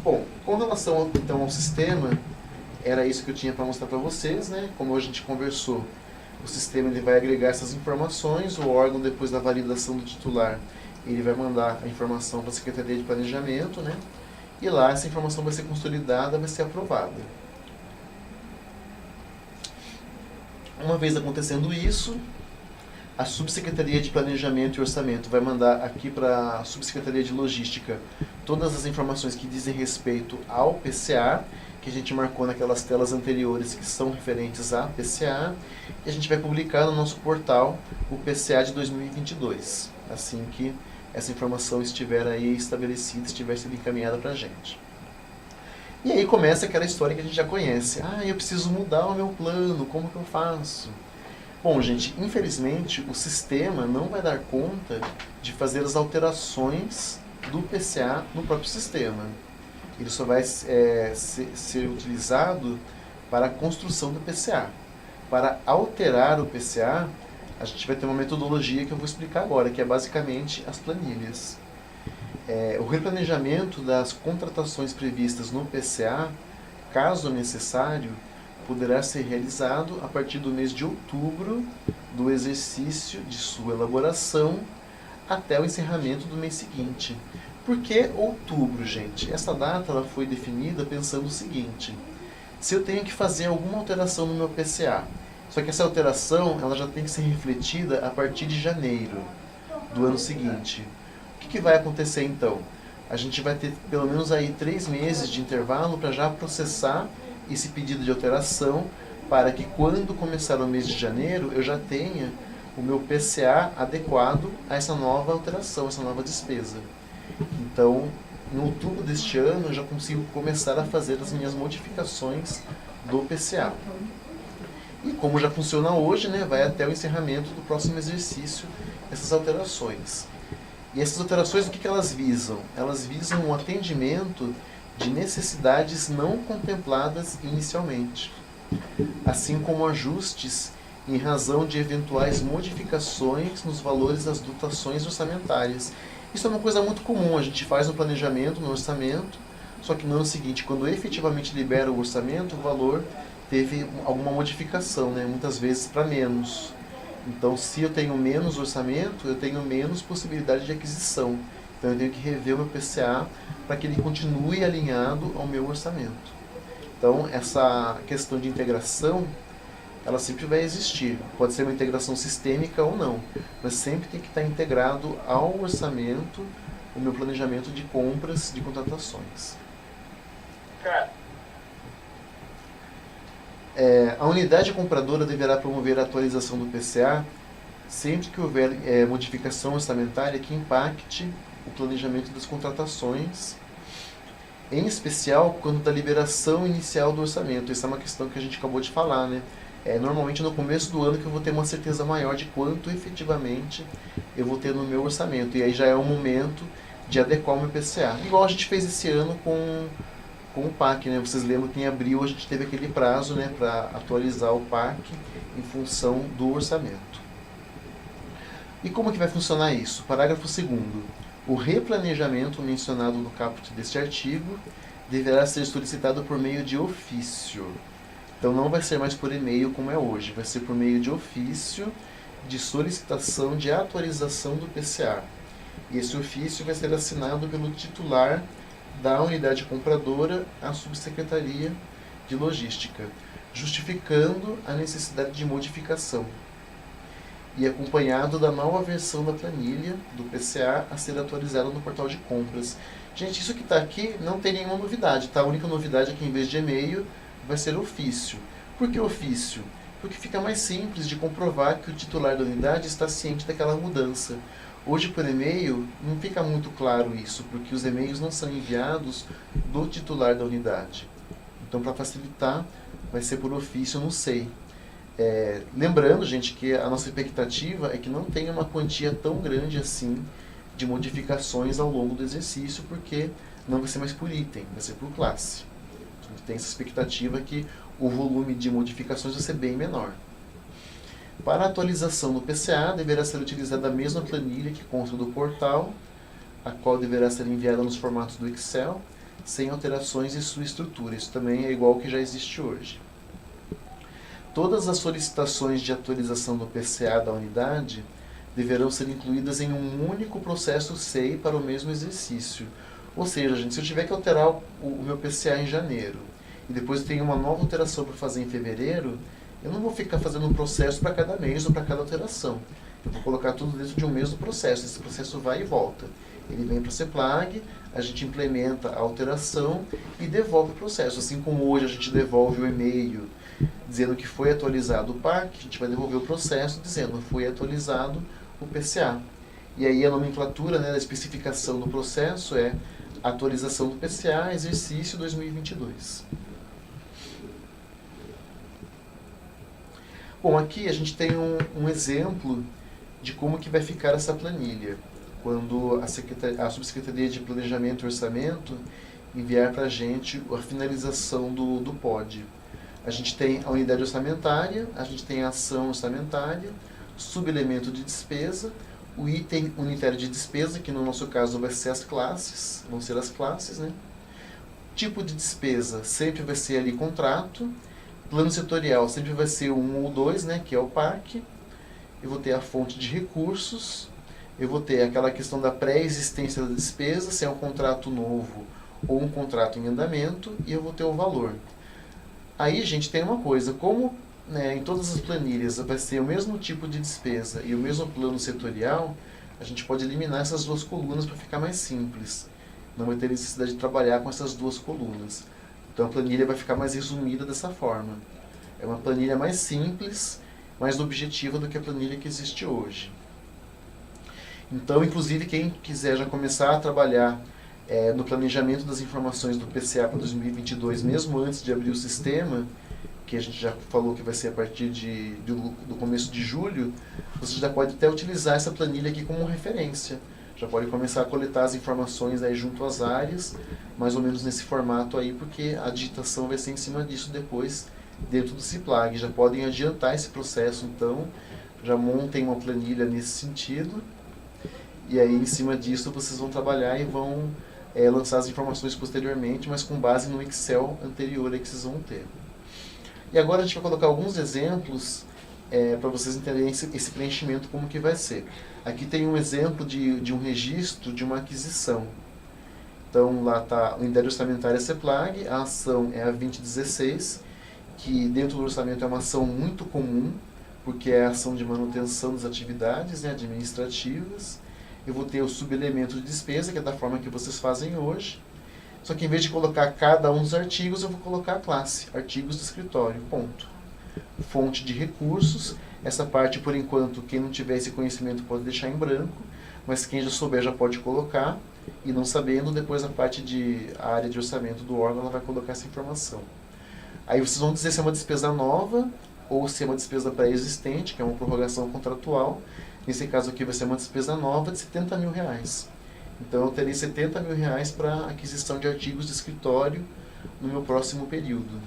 Bom, com relação então ao sistema, era isso que eu tinha para mostrar para vocês, né? Como a gente conversou, o sistema ele vai agregar essas informações, o órgão depois da validação do titular, ele vai mandar a informação para a Secretaria de Planejamento, né? E lá essa informação vai ser consolidada, vai ser aprovada. Uma vez acontecendo isso, a Subsecretaria de Planejamento e Orçamento vai mandar aqui para a Subsecretaria de Logística todas as informações que dizem respeito ao PCA, que a gente marcou naquelas telas anteriores que são referentes a PCA, e a gente vai publicar no nosso portal o PCA de 2022, assim que essa informação estiver aí estabelecida, estiver sendo encaminhada para a gente. E aí começa aquela história que a gente já conhece. Ah, eu preciso mudar o meu plano, como que eu faço? Bom, gente, infelizmente o sistema não vai dar conta de fazer as alterações do PCA no próprio sistema. Ele só vai ser utilizado para a construção do PCA. Para alterar o PCA, a gente vai ter uma metodologia que eu vou explicar agora, que é basicamente as planilhas. O replanejamento das contratações previstas no PCA, caso necessário, poderá ser realizado a partir do mês de outubro do exercício de sua elaboração até o encerramento do mês seguinte. Por que outubro, gente? Essa data ela foi definida pensando o seguinte: se eu tenho que fazer alguma alteração no meu PCA, só que essa alteração ela já tem que ser refletida a partir de janeiro do ano seguinte. O que vai acontecer então? A gente vai ter pelo menos aí 3 meses de intervalo para já processar esse pedido de alteração, para que quando começar o mês de janeiro eu já tenha o meu PCA adequado a essa nova alteração, essa nova despesa. Então, em outubro deste ano eu já consigo começar a fazer as minhas modificações do PCA. E como já funciona hoje, né, vai até o encerramento do próximo exercício essas alterações. E essas alterações, o que elas visam? Elas visam o atendimento de necessidades não contempladas inicialmente, assim como ajustes em razão de eventuais modificações nos valores das dotações orçamentárias. Isso é uma coisa muito comum, a gente faz um planejamento no orçamento, só que no ano seguinte, quando efetivamente libera o orçamento, o valor teve alguma modificação, né? Muitas vezes para menos. Então, se eu tenho menos orçamento, eu tenho menos possibilidade de aquisição. Então, eu tenho que rever o meu PCA para que ele continue alinhado ao meu orçamento. Então, essa questão de integração, ela sempre vai existir. Pode ser uma integração sistêmica ou não, mas sempre tem que estar integrado ao orçamento, o meu planejamento de compras, de contratações. A unidade compradora deverá promover a atualização do PCA sempre que houver modificação orçamentária que impacte o planejamento das contratações, em especial quando da liberação inicial do orçamento. Essa é uma questão que a gente acabou de falar, né? Normalmente no começo do ano que eu vou ter uma certeza maior de quanto efetivamente eu vou ter no meu orçamento. E aí já é o momento de adequar o meu PCA. Igual a gente fez esse ano com o PAC, né? Vocês lembram que em abril a gente teve aquele prazo, né, para atualizar o PAC em função do orçamento. E como que vai funcionar isso? Parágrafo 2º. O replanejamento mencionado no caput deste artigo deverá ser solicitado por meio de ofício. Então não vai ser mais por e-mail como é hoje, vai ser por meio de ofício de solicitação de atualização do PCA. E esse ofício vai ser assinado pelo titular da unidade compradora à Subsecretaria de Logística, justificando a necessidade de modificação e acompanhado da nova versão da planilha do PCA a ser atualizada no portal de compras. Gente, isso que está aqui não tem nenhuma novidade, tá? A única novidade é que em vez de e-mail vai ser ofício. Por que ofício? Porque fica mais simples de comprovar que o titular da unidade está ciente daquela mudança. Hoje, por e-mail, não fica muito claro isso, porque os e-mails não são enviados do titular da unidade. Então, para facilitar, vai ser por ofício, eu não sei. Lembrando, gente, que a nossa expectativa é que não tenha uma quantia tão grande assim de modificações ao longo do exercício, porque não vai ser mais por item, vai ser por classe. A gente tem essa expectativa que o volume de modificações vai ser bem menor. Para a atualização do PCA, deverá ser utilizada a mesma planilha que consta do portal, a qual deverá ser enviada nos formatos do Excel, sem alterações em sua estrutura. Isso também é igual ao que já existe hoje. Todas as solicitações de atualização do PCA da unidade deverão ser incluídas em um único processo SEI para o mesmo exercício. Ou seja, gente, se eu tiver que alterar o meu PCA em janeiro e depois eu tenho uma nova alteração para fazer em fevereiro, eu não vou ficar fazendo um processo para cada mês ou para cada alteração. Eu vou colocar tudo dentro de um mesmo processo. Esse processo vai e volta. Ele vem para a CEPLAG, a gente implementa a alteração e devolve o processo. Assim como hoje a gente devolve o e-mail dizendo que foi atualizado o PAC, a gente vai devolver o processo dizendo que foi atualizado o PCA. E aí a nomenclatura, né, da especificação do processo é atualização do PCA, exercício 2022. Bom, aqui a gente tem um exemplo de como que vai ficar essa planilha quando a Subsecretaria de Planejamento e Orçamento enviar para a gente a finalização do POD. A gente tem a unidade orçamentária, a gente tem a ação orçamentária, subelemento de despesa, o item unitário de despesa, que no nosso caso vai ser as classes, vão ser as classes, né? Tipo de despesa sempre vai ser ali contrato, plano setorial sempre vai ser o 1 ou 2, né, que é o PAC. Eu vou ter a fonte de recursos, eu vou ter aquela questão da pré-existência da despesa, se é um contrato novo ou um contrato em andamento, e eu vou ter o valor. Aí, gente, tem uma coisa, como, né, em todas as planilhas vai ser o mesmo tipo de despesa e o mesmo plano setorial, a gente pode eliminar essas duas colunas para ficar mais simples. Não vai ter necessidade de trabalhar com essas duas colunas. Então a planilha vai ficar mais resumida dessa forma. É uma planilha mais simples, mais objetiva do que a planilha que existe hoje. Então, inclusive, quem quiser já começar a trabalhar no planejamento das informações do PCA para 2022, mesmo antes de abrir o sistema, que a gente já falou que vai ser a partir do começo de julho, você já pode até utilizar essa planilha aqui como referência. Já pode começar a coletar as informações aí junto às áreas, mais ou menos nesse formato aí, porque a digitação vai ser em cima disso depois, dentro do CIPLAG. Já podem adiantar esse processo, então, já montem uma planilha nesse sentido, e aí em cima disso vocês vão trabalhar e vão lançar as informações posteriormente, mas com base no Excel anterior aí que vocês vão ter. E agora a gente vai colocar alguns exemplos para vocês entenderem esse preenchimento como que vai ser. Aqui tem um exemplo de um registro de uma aquisição. Então lá está a unidade orçamentária CEPLAG, a ação é a 2016, que dentro do orçamento é uma ação muito comum, porque é a ação de manutenção das atividades, né, administrativas. Eu vou ter o subelemento de despesa, que é da forma que vocês fazem hoje. Só que em vez de colocar cada um dos artigos, eu vou colocar a classe, artigos do escritório, ponto. Fonte de recursos, essa parte por enquanto, quem não tiver esse conhecimento pode deixar em branco, mas quem já souber já pode colocar, e não sabendo, depois a área de orçamento do órgão ela vai colocar essa informação. Aí vocês vão dizer se é uma despesa nova, ou se é uma despesa pré-existente, que é uma prorrogação contratual. Nesse caso aqui vai ser uma despesa nova de R$70 mil. Então eu terei R$70 mil para aquisição de artigos de escritório no meu próximo período.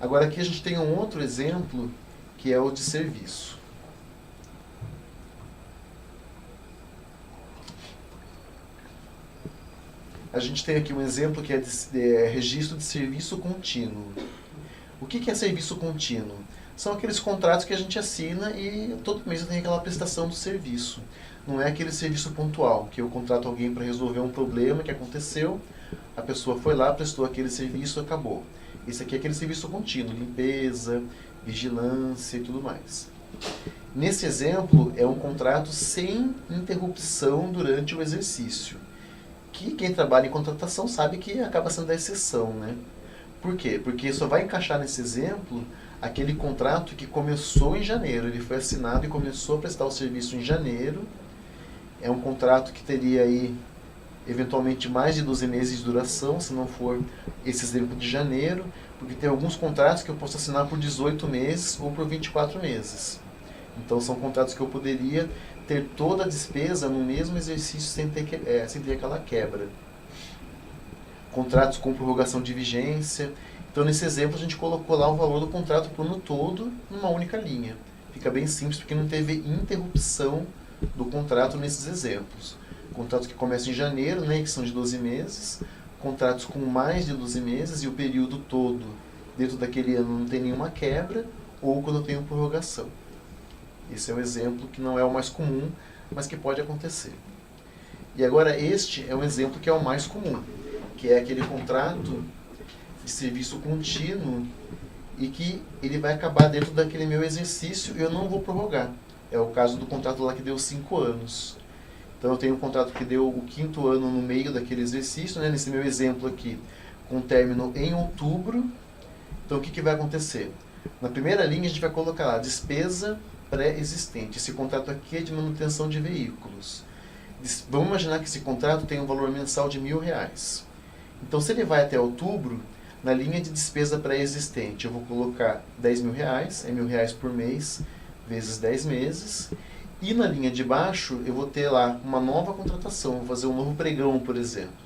Agora aqui a gente tem um outro exemplo, que é o de serviço. A gente tem aqui um exemplo que é registro de serviço contínuo. O que é serviço contínuo? São aqueles contratos que a gente assina e todo mês tem aquela prestação do serviço. Não é aquele serviço pontual, que eu contrato alguém para resolver um problema que aconteceu, a pessoa foi lá, prestou aquele serviço e acabou. Esse aqui é aquele serviço contínuo, limpeza, vigilância e tudo mais. Nesse exemplo, é um contrato sem interrupção durante o exercício, que quem trabalha em contratação sabe que acaba sendo a exceção, né? Por quê? Porque só vai encaixar nesse exemplo aquele contrato que começou em janeiro. Ele foi assinado e começou a prestar o serviço em janeiro. É um contrato que teria aí, eventualmente, mais de 12 meses de duração, se não for esse exemplo de janeiro, porque tem alguns contratos que eu posso assinar por 18 meses ou por 24 meses. Então, são contratos que eu poderia ter toda a despesa no mesmo exercício sem ter aquela quebra. Contratos com prorrogação de vigência. Então, nesse exemplo, a gente colocou lá o valor do contrato por ano todo numa única linha. Fica bem simples, porque não teve interrupção do contrato nesses exemplos. Contratos que começam em janeiro, né, que são de 12 meses. contratos com mais de 12 meses e o período todo dentro daquele ano não tem nenhuma quebra, ou quando eu tenho prorrogação. Esse é um exemplo que não é o mais comum, mas que pode acontecer. E agora este é um exemplo que é o mais comum, que é aquele contrato de serviço contínuo e que ele vai acabar dentro daquele meu exercício e eu não vou prorrogar. É o caso do contrato lá que deu 5 anos. Então eu tenho um contrato que deu o 5º ano no meio daquele exercício, né? Nesse meu exemplo aqui, com término em outubro. Então o que vai acontecer? Na primeira linha a gente vai colocar lá, despesa pré-existente. Esse contrato aqui é de manutenção de veículos. Vamos imaginar que esse contrato tem um valor mensal de R$1.000. Então se ele vai até outubro, na linha de despesa pré-existente eu vou colocar R$10.000, é R$1.000 por mês, vezes 10 meses. E na linha de baixo eu vou ter lá uma nova contratação, vou fazer um novo pregão, por exemplo.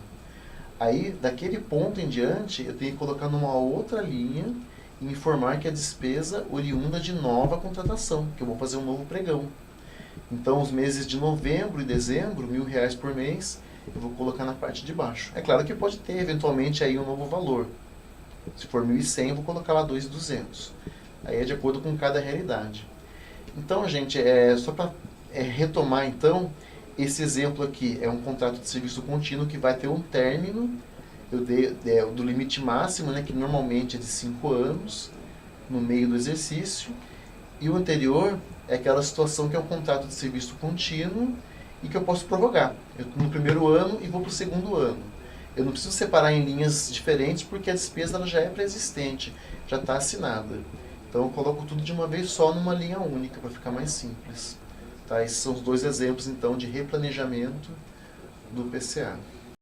Aí, daquele ponto em diante, eu tenho que colocar numa outra linha e informar que a despesa oriunda de nova contratação, que eu vou fazer um novo pregão. Então, os meses de novembro e dezembro, R$1.000 por mês, eu vou colocar na parte de baixo. É claro que pode ter, eventualmente, aí um novo valor. Se for 1.100, eu vou colocar lá 2.200. Aí é de acordo com cada realidade. Então, gente, só para retomar, então, esse exemplo aqui é um contrato de serviço contínuo que vai ter um término, eu dei do limite máximo, né, que normalmente é de 5 anos, no meio do exercício, e o anterior é aquela situação que é um contrato de serviço contínuo e que eu posso prorrogar. Eu estou no primeiro ano e vou para o segundo ano. Eu não preciso separar em linhas diferentes porque a despesa ela já é pré-existente, já está assinada. Então eu coloco tudo de uma vez só numa linha única para ficar mais simples. Tá? Esses são os 2 exemplos então de replanejamento do PCA.